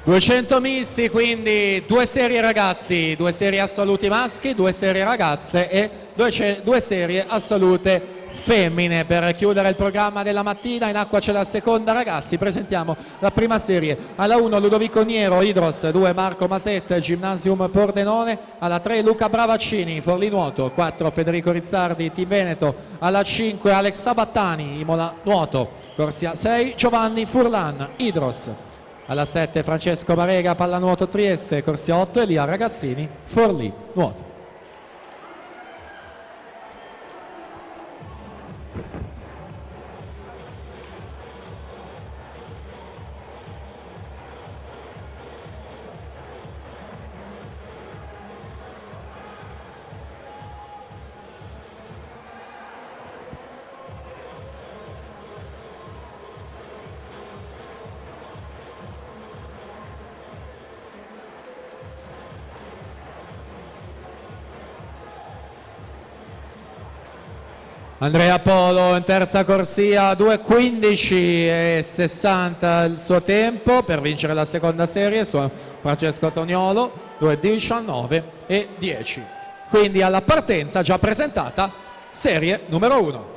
200 misti, quindi 2 serie ragazzi, 2 serie assoluti maschi, 2 serie ragazze e 2 serie assolute femmine. Per chiudere il programma della mattina, in acqua c'è la seconda ragazzi. Presentiamo la prima serie: alla 1 Ludovico Niero, Idros; 2 Marco Masette, Gymnasium Pordenone; alla 3 Luca Bravaccini, Forlì Nuoto; 4 Federico Rizzardi, Team Veneto; alla 5 Alex Sabattani, Imola Nuoto; corsia 6 Giovanni Furlan, Idros; alla 7 Francesco Marega, Pallanuoto Trieste; corsia 8 Elia Ragazzini, Forlì Nuoto. Andrea Polo in terza corsia, 2:15 e 60 il suo tempo per vincere la seconda serie su Francesco Toniolo, 2:19 e 10. Quindi alla partenza già presentata serie numero 1.